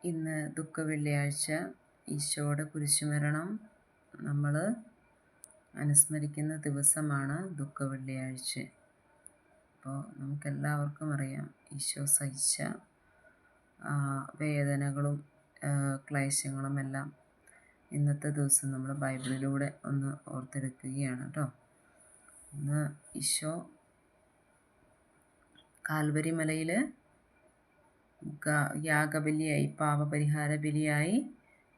ഇന്ന് ദുഃഖവെള്ളിയാഴ്ച ഈശോയുടെ കുരിശുമരണം നമ്മൾ അനുസ്മരിക്കുന്ന ദിവസമാണ് ദുഃഖവെള്ളിയാഴ്ച. അപ്പോൾ നമുക്കെല്ലാവർക്കും അറിയാം ഈശോ സഹിച്ച വേദനകളും ക്ലേശങ്ങളും എല്ലാം ഇന്നത്തെ ദിവസം നമ്മൾ ബൈബിളിലൂടെ ഒന്ന് ഓർത്തെടുക്കുകയാണ് കേട്ടോ. ഇന്ന് ഈശോ കാൽവരി മലയിൽ യാഗബലിയായി പാപപരിഹാര ബലിയായി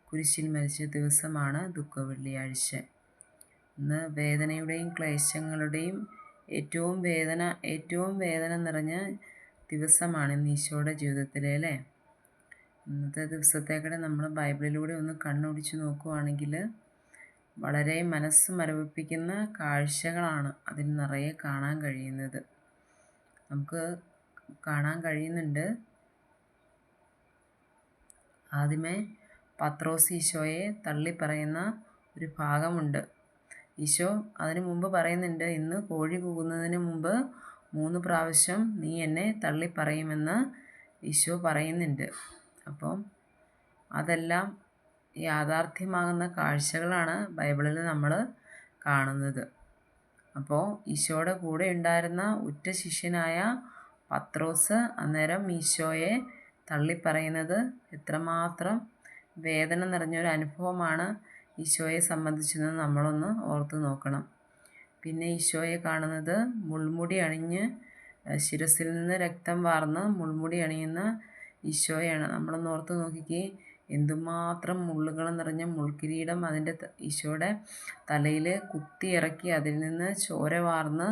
കുരിശിൽ മരിച്ച ദിവസമാണ് ദുഃഖവെള്ളിയാഴ്ച. ഇന്ന് വേദനയുടെയും ക്ലേശങ്ങളുടെയും ഏറ്റവും വേദന നിറഞ്ഞ ദിവസമാണ് ഇന്ന് ഈശോയുടെ ജീവിതത്തിലെ അല്ലേ. ഇന്നത്തെ ദിവസത്തേക്കൂടെ നമ്മൾ ബൈബിളിലൂടെ ഒന്ന് കണ്ണോടിച്ച് നോക്കുകയാണെങ്കിൽ വളരെ മനസ്സ് മരവിപ്പിക്കുന്ന കാഴ്ചകളാണ് അതിൽ നിറയെ കാണാൻ കഴിയുന്നത്. നമുക്ക് കാണാൻ കഴിയുന്നുണ്ട്. ആദ്യമേ പത്രോസ് ഈശോയെ തള്ളിപ്പറയുന്ന ഒരു ഭാഗമുണ്ട്. ഈശോ അതിനു മുമ്പ് പറയുന്നുണ്ട്, ഇന്ന് കോഴി കൂകുന്നതിന് മുമ്പ് 3 പ്രാവശ്യം നീ എന്നെ തള്ളിപ്പറയുമെന്ന് ഈശോ പറയുന്നുണ്ട്. അപ്പം അതെല്ലാം യാഥാർത്ഥ്യമാകുന്ന കാഴ്ചകളാണ് ബൈബിളിൽ നമ്മൾ കാണുന്നത്. അപ്പോൾ ഈശോയുടെ കൂടെ ഉണ്ടായിരുന്ന ഉറ്റ ശിഷ്യനായ പത്രോസ് അന്നേരം ഈശോയെ തള്ളിപ്പറയുന്നത് എത്രമാത്രം വേദന നിറഞ്ഞൊരു അനുഭവമാണ് ഈശോയെ സംബന്ധിച്ചെന്ന് നമ്മളൊന്ന് ഓർത്തു നോക്കണം. പിന്നെ ഈശോയെ കാണുന്നത് മുൾമുടി അണിഞ്ഞ് ശിരസിൽ നിന്ന് രക്തം വാർന്ന് മുൾമുടി അണിയുന്ന ഈശോയാണ്. നമ്മളൊന്ന് ഓർത്ത് നോക്കിക്കേ, എന്തുമാത്രം മുള്ളുകൾ നിറഞ്ഞ മുൾക്കിരീടം അതിൻ്റെ ഈശോയുടെ തലയിൽ കുത്തിയിറക്കി അതിൽ നിന്ന് ചോര വാർന്ന്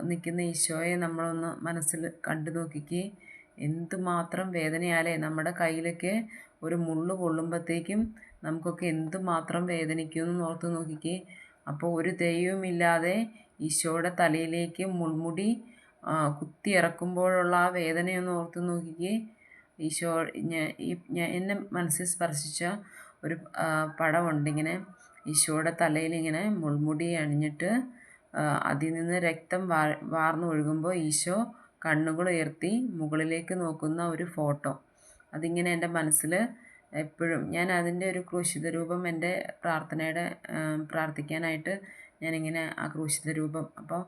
നിൽക്കുന്ന ഈശോയെ നമ്മളൊന്ന് മനസ്സിൽ കണ്ടു നോക്കിക്കേ. എന്തുമാത്രം വേദനയാലേ നമ്മുടെ കയ്യിലൊക്കെ ഒരു മുള്ളു കൊള്ളുമ്പോഴത്തേക്കും നമുക്കൊക്കെ എന്തുമാത്രം വേദനിക്കുമെന്ന് ഓർത്ത് നോക്കിക്കേ. അപ്പോൾ ഒരു ദൈവമില്ലാതെ ഈശോയുടെ തലയിലേക്ക് മുൾമുടി കുത്തിയിറക്കുമ്പോഴുള്ള ആ വേദനയൊന്ന് ഓർത്ത് നോക്കിക്കേ. ഈശോ എന്നെ മനസ്സിൽ സ്പർശിച്ച ഒരു പടമുണ്ട്. ഇങ്ങനെ ഈശോയുടെ തലയിൽ ഇങ്ങനെ മുൾമുടി അണിഞ്ഞിട്ട് അതിൽ നിന്ന് രക്തം വാർന്നൊഴുകുമ്പോൾ ഈശോ കണ്ണുകൾ ഉയർത്തി മുകളിലേക്ക് നോക്കുന്ന ഒരു ഫോട്ടോ. അതിങ്ങനെ എൻ്റെ മനസ്സിൽ എപ്പോഴും, ഞാൻ അതിൻ്റെ ഒരു ക്രൂശിത രൂപം എൻ്റെ പ്രാർത്ഥിക്കാനായിട്ട് ഞാനിങ്ങനെ ആ ക്രൂശിത രൂപം അപ്പോൾ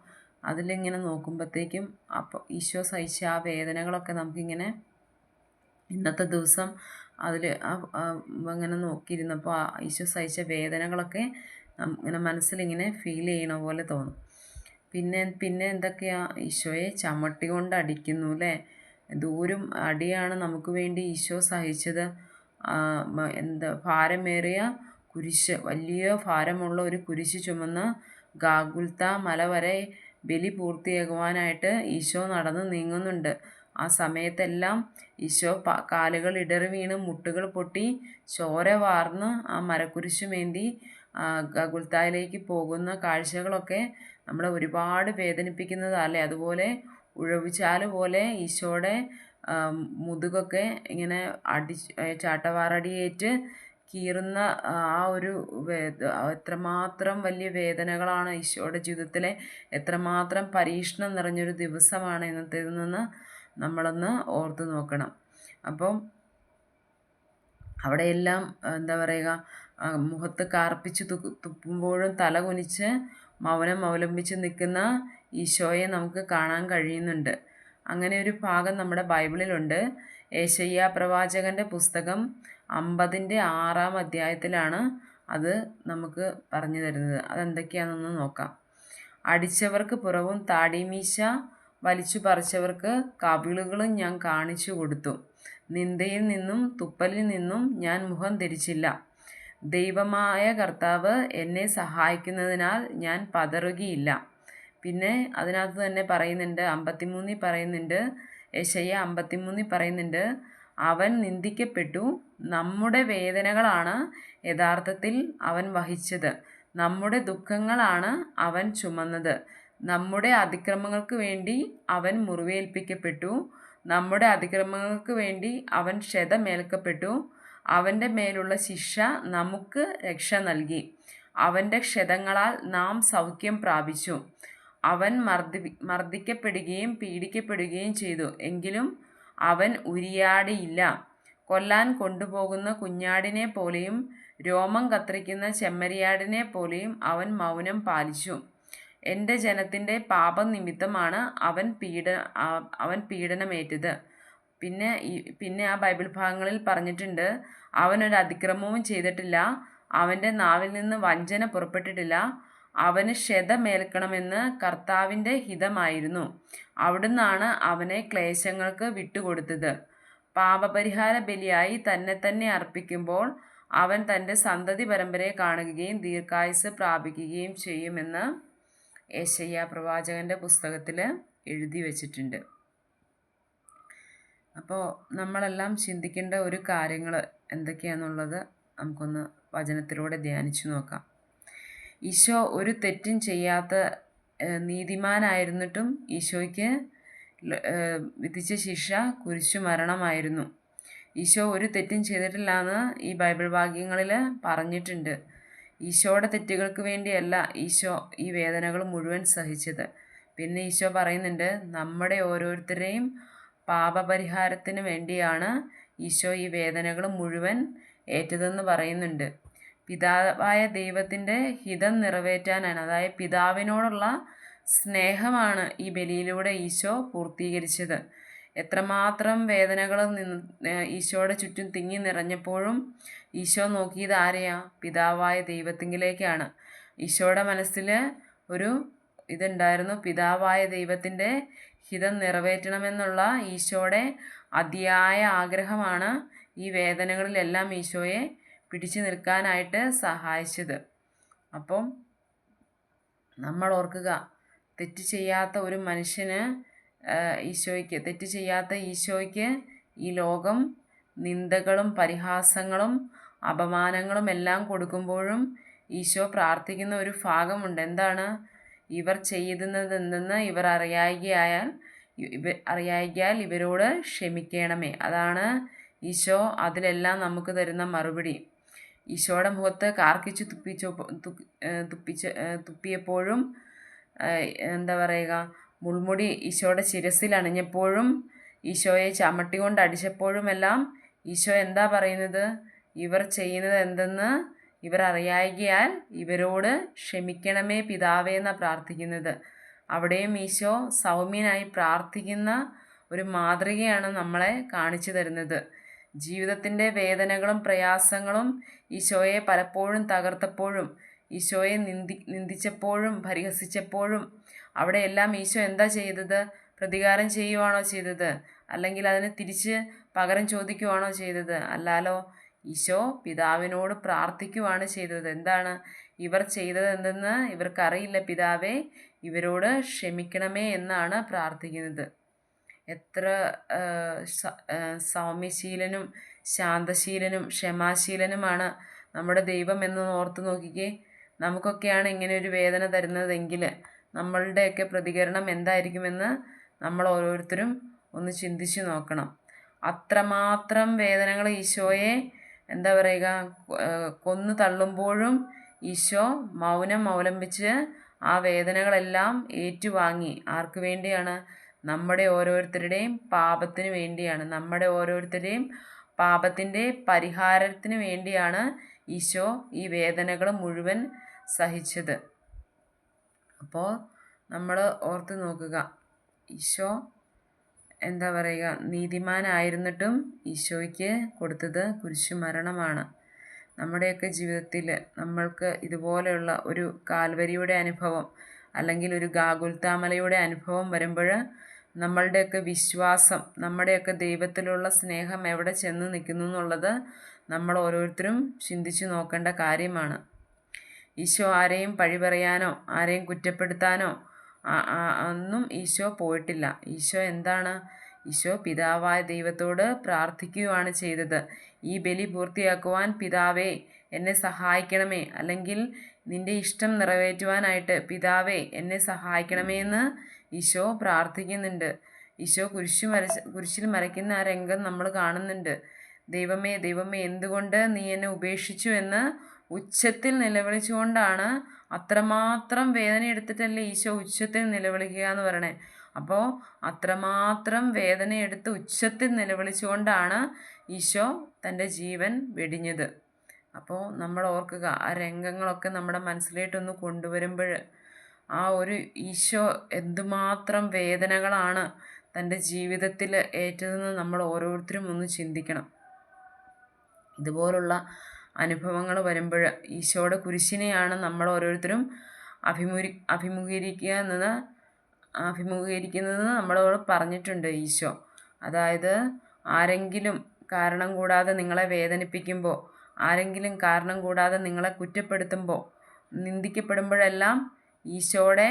അതിലിങ്ങനെ നോക്കുമ്പോഴത്തേക്കും അപ്പോൾ ഈശോ സഹിച്ച ആ വേദനകളൊക്കെ നമുക്കിങ്ങനെ ഇന്നത്തെ ദിവസം അതിൽ ഇങ്ങനെ നോക്കിയിരുന്നപ്പോൾ ആ ഈശോ സഹിച്ച വേദനകളൊക്കെ ഇങ്ങനെ മനസ്സിലിങ്ങനെ ഫീൽ ചെയ്യണ പോലെ തോന്നും. പിന്നെ എന്തൊക്കെയാ, ഈശോയെ ചമ്മട്ടി കൊണ്ട് അടിക്കുന്നു അല്ലേ. ദൂരം അടിയാണ് നമുക്ക് വേണ്ടി ഈശോ സഹിച്ചത്. ഭാരമേറിയ കുരിശ്, വലിയ ഭാരമുള്ള ഒരു കുരിശ് ചുമന്ന് ഗാഗുൽത്ത മല വരെ ബലി പൂർത്തിയാക്കുവാനായിട്ട് ഈശോ നടന്ന് നീങ്ങുന്നുണ്ട്. ആ സമയത്തെല്ലാം ഈശോ കാലുകൾ ഇടറി വീണ് മുട്ടുകൾ പൊട്ടി ചോര വാർന്ന് ആ മരക്കുരിശുമേന്തി ഗാഗുൽത്തായിലേക്ക് പോകുന്ന കാഴ്ചകളൊക്കെ നമ്മളെ ഒരുപാട് വേദനിപ്പിക്കുന്നതല്ലേ. അതുപോലെ ഉഴവുചാല് പോലെ ഈശോയുടെ മുതുകൊക്കെ ഇങ്ങനെ ചാട്ടവാറടിയേറ്റ് കീറുന്ന ആ ഒരു എത്രമാത്രം വലിയ വേദനകളാണ് ഈശോയുടെ ജീവിതത്തിലെ, എത്രമാത്രം പരീക്ഷണം നിറഞ്ഞൊരു ദിവസമാണ് ഇന്നത്തേതെന്ന് നമ്മളൊന്ന് ഓർത്തു നോക്കണം. അപ്പം അവിടെയെല്ലാം എന്താ പറയുക, മുഖത്ത് കാർപ്പിച്ച് തുപ്പുമ്പോഴും തല കുനിച്ച് മൗനം അവലംബിച്ച് നിൽക്കുന്ന ഈശോയെ നമുക്ക് കാണാൻ കഴിയുന്നുണ്ട്. അങ്ങനെ ഒരു ഭാഗം നമ്മുടെ ബൈബിളിലുണ്ട്. യേശയ്യാ പ്രവാചകൻ്റെ പുസ്തകം 50-6 അധ്യായത്തിലാണ് അത് നമുക്ക് പറഞ്ഞു തരുന്നത്. അതെന്തൊക്കെയാണെന്നൊന്ന് നോക്കാം. അടിച്ചവർക്ക് പുറവും താടിമീശ വലിച്ചു പറിച്ചവർക്ക് കവിളുകളും ഞാൻ കാണിച്ചു കൊടുത്തു. നിന്ദയിൽ നിന്നും തുപ്പലിൽ നിന്നും ഞാൻ മുഖം തിരിച്ചില്ല. ദൈവമായ കർത്താവ് എന്നെ സഹായിക്കുന്നതിനാൽ ഞാൻ പതറുകയില്ല. പിന്നെ അതിനകത്ത് തന്നെ പറയുന്നുണ്ട്, 53 പറയുന്നുണ്ട്, യെശയ്യാ 53 പറയുന്നുണ്ട്, അവൻ നിന്ദിക്കപ്പെട്ടു, നമ്മുടെ വേദനകളാണ് യഥാർത്ഥത്തിൽ അവൻ വഹിച്ചത്, നമ്മുടെ ദുഃഖങ്ങളാണ് അവൻ ചുമന്നത്. നമ്മുടെ അതിക്രമങ്ങൾക്ക് വേണ്ടി അവൻ മുറിവേൽപ്പിക്കപ്പെട്ടു, നമ്മുടെ അതിക്രമങ്ങൾക്ക് വേണ്ടി അവൻ ക്ഷതമേൽക്കപ്പെട്ടു. അവൻ്റെ മേലുള്ള ശിക്ഷ നമുക്ക് രക്ഷ നൽകി. അവൻ്റെ ക്ഷതങ്ങളാൽ നാം സൗഖ്യം പ്രാപിച്ചു. അവൻ മർദ്ദിക്കപ്പെടുകയും പീഡിക്കപ്പെടുകയും ചെയ്തു, എങ്കിലും അവൻ ഉരിയാടിയില്ല. കൊല്ലാൻ കൊണ്ടുപോകുന്ന കുഞ്ഞാടിനെ പോലെയും രോമം കത്രിക്കുന്ന ചെമ്മരിയാടിനെ പോലെയും അവൻ മൗനം പാലിച്ചു. എൻ്റെ ജനത്തിൻ്റെ പാപം നിമിത്തമാണ് അവൻ പീഡനമേറ്റത്. പിന്നെ ആ ബൈബിൾ ഭാഗങ്ങളിൽ പറഞ്ഞിട്ടുണ്ട്, അവനൊരു അതിക്രമവും ചെയ്തിട്ടില്ല, അവൻ്റെ നാവിൽ നിന്ന് വഞ്ചന പുറപ്പെട്ടിട്ടില്ല, അവന് ക്ഷതമേൽക്കണമെന്ന് കർത്താവിൻ്റെ ഹിതമായിരുന്നു, അവിടുന്നാണ് അവനെ ക്ലേശങ്ങൾക്ക് വിട്ടുകൊടുത്തത്. പാപപരിഹാര ബലിയായി തന്നെ അർപ്പിക്കുമ്പോൾ അവൻ തൻ്റെ സന്തതി പരമ്പരയെ കാണുകയും ദീർഘായുസ്സ് പ്രാപിക്കുകയും ചെയ്യുമെന്ന് യെശയ്യാ പ്രവാചകൻ്റെ പുസ്തകത്തിൽ എഴുതി വച്ചിട്ടുണ്ട്. അപ്പോൾ നമ്മളെല്ലാം ചിന്തിക്കേണ്ട ഒരു കാര്യങ്ങൾ എന്തൊക്കെയാണെന്നുള്ളത് നമുക്കൊന്ന് വചനത്തിലൂടെ ധ്യാനിച്ചു നോക്കാം. ഈശോ ഒരു തെറ്റും ചെയ്യാത്ത നീതിമാനായിരുന്നിട്ടും ഈശോയ്ക്ക് വിധിച്ച ശിക്ഷ കുരിശുമരണമായിരുന്നു. ഈശോ ഒരു തെറ്റും ചെയ്തിട്ടില്ല എന്ന് ഈ ബൈബിൾ വാക്യങ്ങളിൽ പറഞ്ഞിട്ടുണ്ട്. ഈശോയുടെ തെറ്റുകൾക്ക് വേണ്ടിയല്ല ഈശോ ഈ വേദനകൾ മുഴുവൻ സഹിച്ചത്. പിന്നെ ഈശോ പറയുന്നുണ്ട്, നമ്മുടെ ഓരോരുത്തരെയും പാപപരിഹാരത്തിന് വേണ്ടിയാണ് ഈശോ ഈ വേദനകൾ മുഴുവൻ ഏറ്റതെന്ന് പറയുന്നുണ്ട്. പിതാവായ ദൈവത്തിൻ്റെ ഹിതം നിറവേറ്റാനാണ്, അതായത് പിതാവിനോടുള്ള സ്നേഹമാണ് ഈ ബലിയിലൂടെ ഈശോ പൂർത്തീകരിച്ചത്. എത്രമാത്രം വേദനകൾ ഈശോയുടെ ചുറ്റും തിങ്ങി നിറഞ്ഞപ്പോഴും ഈശോ നോക്കിയത് ആരെയാ? പിതാവായ ദൈവത്തിങ്കിലേക്കാണ്. ഈശോയുടെ മനസ്സിൽ ഒരു ഇതുണ്ടായിരുന്നു, പിതാവായ ദൈവത്തിൻ്റെ ഹിതം നിറവേറ്റണമെന്നുള്ള ഈശോയുടെ അതിയായ ആഗ്രഹമാണ് ഈ വേദനകളിലെല്ലാം ഈശോയെ പിടിച്ചു നിൽക്കാനായിട്ട് സഹായിച്ചത്. അപ്പം നമ്മൾ ഓർക്കുക, തെറ്റ് ചെയ്യാത്ത ഒരു മനുഷ്യന് തെറ്റ് ചെയ്യാത്ത ഈശോയ്ക്ക് ഈ ലോകം നിന്ദകളും പരിഹാസങ്ങളും അപമാനങ്ങളും എല്ലാം കൊടുക്കുമ്പോഴും ഈശോ പ്രാർത്ഥിക്കുന്ന ഒരു ഭാഗമുണ്ട്. എന്താണ്? ഇവർ ചെയ്യുന്നത് എന്തെന്ന് ഇവർ അറിയായികയാൽ ഇവരോട് ക്ഷമിക്കണമേ. അതാണ് ഈശോ അതിലെല്ലാം നമുക്ക് തരുന്ന മറുപടി. ഈശോയുടെ മുഖത്ത് കാർക്കിച്ചു തുപ്പിയപ്പോഴും എന്താ പറയുക, മുൾമുടി ഈശോയുടെ ശിരസിൽ അണിഞ്ഞപ്പോഴും ഈശോയെ ചമ്മട്ടി കൊണ്ട് അടിച്ചപ്പോഴുമെല്ലാം ഈശോ എന്താ പറയുന്നത്? ഇവർ ചെയ്യുന്നത് എന്തെന്ന് ഇവർ അറിയായികയാൽ ഇവരോട് ക്ഷമിക്കണമേ പിതാവേ എന്നാണ് പ്രാർത്ഥിക്കുന്നത്. അവിടെയും ഈശോ സൗമ്യനായി പ്രാർത്ഥിക്കുന്ന ഒരു മാതൃകയാണ് നമ്മളെ കാണിച്ചു തരുന്നത്. ജീവിതത്തിൻ്റെ വേദനകളും പ്രയാസങ്ങളും ഈശോയെ പലപ്പോഴും തകർത്തപ്പോഴും ഈശോയെ നിന്ദിച്ചപ്പോഴും പരിഹസിച്ചപ്പോഴും അവിടെയെല്ലാം ഈശോ എന്താ ചെയ്തത്? പ്രതികാരം ചെയ്യുവാണോ ചെയ്തത്? അല്ലെങ്കിൽ അതിന് തിരിച്ച് പകരം ചോദിക്കുവാണോ ചെയ്തത്? അല്ലാലോ, ഈശോ പിതാവിനോട് പ്രാർത്ഥിക്കുവാണ് ചെയ്തത്. എന്താണ്? ഇവർ ചെയ്തത് എന്തെന്ന് ഇവർക്കറിയില്ല പിതാവേ, ഇവരോട് ക്ഷമിക്കണമേ എന്നാണ് പ്രാർത്ഥിക്കുന്നത്. എത്ര സൗമ്യശീലനും ശാന്തശീലനും ക്ഷമാശീലനുമാണ് നമ്മുടെ ദൈവം എന്ന് ഓർത്ത് നോക്കിക്കേ. നമുക്കൊക്കെയാണ് ഇങ്ങനെ ഒരു വേദന തരുന്നതെങ്കിൽ നമ്മളുടെയൊക്കെ പ്രതികരണം എന്തായിരിക്കുമെന്ന് നമ്മൾ ഓരോരുത്തരും ഒന്ന് ചിന്തിച്ചു നോക്കണം. അത്രമാത്രം വേദനകൾ ഈശോയെ എന്താ പറയുക, കൊന്നു തള്ളുമ്പോഴും ഈശോ മൗനം അവലംബിച്ച് ആ വേദനകളെല്ലാം ഏറ്റുവാങ്ങി. ആർക്ക് വേണ്ടിയാണ്? നമ്മുടെ ഓരോരുത്തരുടെയും പാപത്തിന് വേണ്ടിയാണ്. നമ്മുടെ ഓരോരുത്തരുടെയും പാപത്തിൻ്റെ പരിഹാരത്തിന് വേണ്ടിയാണ് ഈശോ ഈ വേദനകൾ മുഴുവൻ സഹിച്ചത്. അപ്പോൾ നമ്മൾ ഓർത്ത് നോക്കുക, ഈശോ എന്താ പറയുക, നീതിമാനായിരുന്നിട്ടും ഈശോയ്ക്ക് കൊടുത്തത് കുരിശുമരണമാണ്. നമ്മുടെയൊക്കെ ജീവിതത്തിൽ നമ്മൾക്ക് ഇതുപോലെയുള്ള ഒരു കാൽവരിയുടെ അനുഭവം അല്ലെങ്കിൽ ഒരു ഗാഗുൽത്താമലയുടെ അനുഭവം വരുമ്പോൾ നമ്മളുടെയൊക്കെ വിശ്വാസം, നമ്മുടെയൊക്കെ ദൈവത്തിലുള്ള സ്നേഹം എവിടെ ചെന്ന് നിൽക്കുന്നു എന്നുള്ളത് നമ്മൾ ഓരോരുത്തരും ചിന്തിച്ചു നോക്കേണ്ട കാര്യമാണ്. ഈശോ ആരെയും പഴി പറയാനോ ആരെയും കുറ്റപ്പെടുത്താനോ ഒന്നും ഈശോ പോയിട്ടില്ല. ഈശോ എന്താണ്? ഈശോ പിതാവായ ദൈവത്തോട് പ്രാർത്ഥിക്കുകയാണ് ചെയ്തത്. ഈ ബലി പൂർത്തിയാക്കുവാൻ പിതാവേ എന്നെ സഹായിക്കണമേ, അല്ലെങ്കിൽ നിൻ്റെ ഇഷ്ടം നിറവേറ്റുവാനായിട്ട് പിതാവേ എന്നെ സഹായിക്കണമേ എന്ന് ഈശോ പ്രാർത്ഥിക്കുന്നുണ്ട്. ഈശോ കുരിശിൽ മരയ്ക്കുന്ന ആ രംഗം നമ്മൾ കാണുന്നുണ്ട്. ദൈവമേ ദൈവമേ എന്തുകൊണ്ട് നീ എന്നെ ഉപേക്ഷിച്ചു എന്ന് ഉച്ചത്തിൽ നിലവിളിച്ചുകൊണ്ടാണ്, അത്രമാത്രം വേദന എടുത്തിട്ടല്ലേ ഈശോ ഉച്ചത്തിൽ നിലവിളിക്കുക എന്ന് പറയണേ. അപ്പോൾ അത്രമാത്രം വേദനയെടുത്ത് ഉച്ചത്തിൽ നിലവിളിച്ചുകൊണ്ടാണ് ഈശോ തൻ്റെ ജീവൻ വെടിഞ്ഞത്. അപ്പോൾ നമ്മൾ ഓർക്കുക, ആ രംഗങ്ങളൊക്കെ നമ്മുടെ മനസ്സിലേട്ടൊന്ന് കൊണ്ടുവരുമ്പോൾ ആ ഒരു ഈശോ എന്തുമാത്രം വേദനകളാണ് തൻ്റെ ജീവിതത്തിൽ ഏറ്റതെന്ന് നമ്മൾ ഓരോരുത്തരും ഒന്ന് ചിന്തിക്കണം. ഇതുപോലുള്ള അനുഭവങ്ങൾ വരുമ്പോൾ ഈശോയുടെ കുരിശിനെയാണ് നമ്മൾ ഓരോരുത്തരും അഭിമുഖീകരിക്കുന്നതെന്ന് നമ്മളോട് പറഞ്ഞിട്ടുണ്ട് ഈശോ. അതായത് ആരെങ്കിലും കാരണം കൂടാതെ നിങ്ങളെ വേദനിപ്പിക്കുമ്പോൾ, ആരെങ്കിലും കാരണം കൂടാതെ നിങ്ങളെ കുറ്റപ്പെടുത്തുമ്പോൾ, നിന്ദിക്കപ്പെടുമ്പോഴെല്ലാം ഈശോയുടെ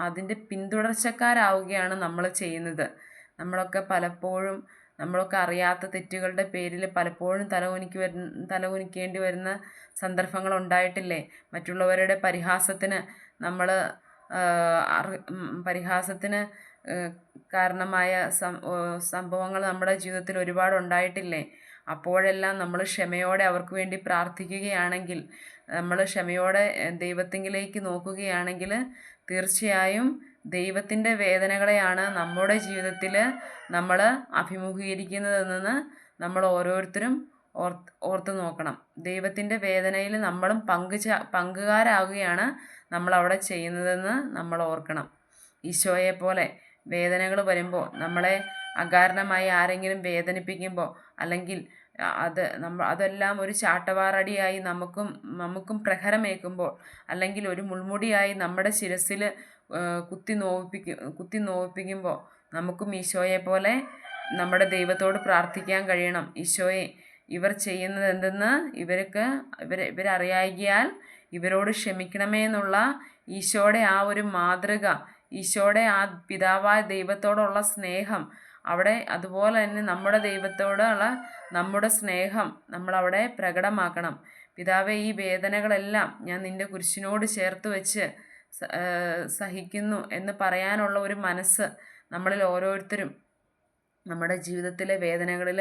അതിൻ്റെ പിന്തുടർച്ചക്കാരാവുകയാണ് നമ്മൾ ചെയ്യുന്നത്. നമ്മളൊക്കെ അറിയാത്ത തെറ്റുകളുടെ പേരിൽ പലപ്പോഴും തലകുനിക്കേണ്ടി വരുന്ന സന്ദർഭങ്ങൾ ഉണ്ടായിട്ടില്ലേ? മറ്റുള്ളവരുടെ പരിഹാസത്തിന് കാരണമായ സംഭവങ്ങൾ നമ്മുടെ ജീവിതത്തിൽ ഒരുപാടുണ്ടായിട്ടില്ലേ? അപ്പോഴെല്ലാം നമ്മൾ ക്ഷമയോടെ അവർക്ക് വേണ്ടി പ്രാർത്ഥിക്കുകയാണെങ്കിൽ, നമ്മൾ ക്ഷമയോടെ ദൈവത്തിങ്കിലേക്ക് നോക്കുകയാണെങ്കിൽ തീർച്ചയായും ദൈവത്തിൻ്റെ വേദനകളെയാണ് നമ്മുടെ ജീവിതത്തിൽ നമ്മൾ അഭിമുഖീകരിക്കുന്നതെന്ന് നമ്മൾ ഓരോരുത്തരും ഓർത്ത് നോക്കണം. ദൈവത്തിൻ്റെ വേദനയിൽ നമ്മളും പങ്കുകാരാകുകയാണ് നമ്മളവിടെ ചെയ്യുന്നതെന്ന് നമ്മൾ ഓർക്കണം. ഈശോയെ പോലെ വേദനകൾ വരുമ്പോൾ, നമ്മളെ അകാരണമായി ആരെങ്കിലും വേദനിപ്പിക്കുമ്പോൾ, അല്ലെങ്കിൽ അതെല്ലാം ഒരു ചാട്ടവാറടിയായി നമുക്കും പ്രഹരമേൽക്കുമ്പോൾ, അല്ലെങ്കിൽ ഒരു മുൾമുടിയായി നമ്മുടെ ശിരസിൽ കുത്തി നോവിപ്പിക്കുമ്പോൾ നമുക്കും ഈശോയെ പോലെ നമ്മുടെ ദൈവത്തോട് പ്രാർത്ഥിക്കാൻ കഴിയണം. ഈശോയെ, ഇവർ ചെയ്യുന്നത് എന്തെന്ന് ഇവരറിയായികയാൽ ഇവരോട് ക്ഷമിക്കണമേ എന്നുള്ള ഈശോയുടെ ആ ഒരു മാതൃക, ഈശോയുടെ ആ പിതാവായ ദൈവത്തോടുള്ള സ്നേഹം അവിടെ, അതുപോലെ തന്നെ നമ്മുടെ ദൈവത്തോടുള്ള നമ്മുടെ സ്നേഹം നമ്മളവിടെ പ്രകടമാക്കണം. പിതാവേ, ഈ വേദനകളെല്ലാം ഞാൻ നിൻ്റെ കുരിശിനോട് ചേർത്ത് വെച്ച് സഹിക്കുന്നു എന്ന് പറയാനുള്ള ഒരു മനസ്സ് നമ്മളിൽ ഓരോരുത്തരും, നമ്മുടെ ജീവിതത്തിലെ വേദനകളിൽ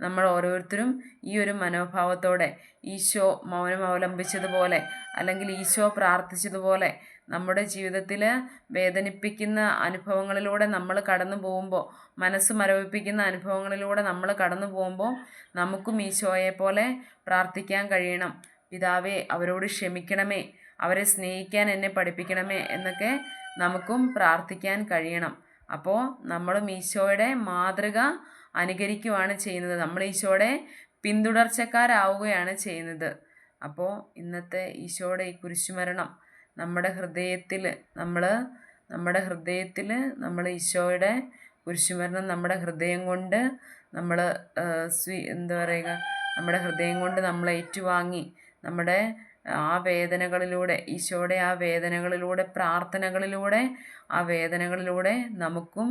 നമ്മൾ ഓരോരുത്തരും ഈ ഒരു മനോഭാവത്തോടെ ഈശോ മൗനം അവലംബിച്ചതുപോലെ, അല്ലെങ്കിൽ ഈശോ പ്രാർത്ഥിച്ചതുപോലെ നമ്മുടെ ജീവിതത്തിൽ വേദനിപ്പിക്കുന്ന അനുഭവങ്ങളിലൂടെ നമ്മൾ കടന്നു പോകുമ്പോൾ, മനസ്സ് മരവിപ്പിക്കുന്ന അനുഭവങ്ങളിലൂടെ നമ്മൾ കടന്നു പോകുമ്പോൾ നമുക്കും ഈശോയെ പോലെ പ്രാർത്ഥിക്കാൻ കഴിയണം. പിതാവേ, അവരോട് ക്ഷമിക്കണമേ, അവരെ സ്നേഹിക്കാൻ എന്നെ പഠിപ്പിക്കണമേ എന്നൊക്കെ നമുക്കും പ്രാർത്ഥിക്കാൻ കഴിയണം. അപ്പോൾ നമ്മളും ഈശോയുടെ മാതൃക അനുകരിക്കുകയാണ് ചെയ്യുന്നത്. നമ്മൾ ഈശോയുടെ പിന്തുടർച്ചക്കാരാവുകയാണ് ചെയ്യുന്നത്. അപ്പോൾ ഇന്നത്തെ ഈശോയുടെ ഈ കുരിശുമരണം നമ്മുടെ ഹൃദയത്തിൽ നമ്മൾ ഈശോയുടെ കുരിശുമരണം നമ്മുടെ ഹൃദയം കൊണ്ട് നമ്മുടെ ഹൃദയം കൊണ്ട് നമ്മൾ ഏറ്റുവാങ്ങി, നമ്മുടെ ആ വേദനകളിലൂടെ, ഈശോയുടെ ആ വേദനകളിലൂടെ, പ്രാർത്ഥനകളിലൂടെ, ആ വേദനകളിലൂടെ നമുക്കും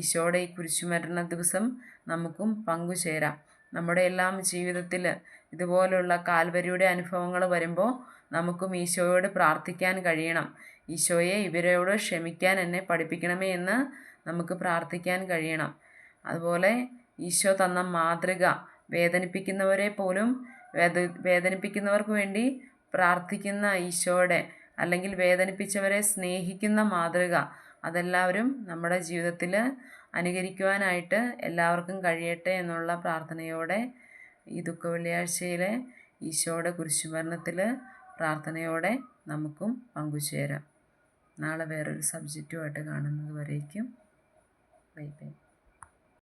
ഈശോയുടെ ഈ കുരിശുമരണ ദിവസം നമുക്കും പങ്കുചേരാം. നമ്മുടെ എല്ലാം ജീവിതത്തിൽ ഇതുപോലുള്ള കാൽവരിയുടെ അനുഭവങ്ങൾ വരുമ്പോൾ നമുക്കും ഈശോയോട് പ്രാർത്ഥിക്കാൻ കഴിയണം. ഈശോയെ, ഇവരോട് ക്ഷമിക്കാൻ എന്നെ പഠിപ്പിക്കണമേ എന്ന് നമുക്ക് പ്രാർത്ഥിക്കാൻ കഴിയണം. അതുപോലെ ഈശോ തന്ന മാതൃക, വേദനിപ്പിക്കുന്നവരെ പോലും വേദനിപ്പിക്കുന്നവർക്ക് വേണ്ടി പ്രാർത്ഥിക്കുന്ന ഈശോയുടെ, അല്ലെങ്കിൽ വേദനിപ്പിച്ചവരെ സ്നേഹിക്കുന്ന മാതൃക, അതെല്ലാവരും നമ്മുടെ ജീവിതത്തിൽ അനുകരിക്കുവാനായിട്ട് എല്ലാവർക്കും കഴിയട്ടെ എന്നുള്ള പ്രാർത്ഥനയോടെ ഈ ദുഃഖവെള്ളിയാഴ്ചയിലെ ഈശോയുടെ കുരിശുമരണത്തിൽ പ്രാർത്ഥനയോടെ നമുക്കും പങ്കുചേരാം. നാളെ വേറൊരു സബ്ജക്റ്റുമായിട്ട് കാണുന്നത് വരേക്കും ബൈ ബൈ.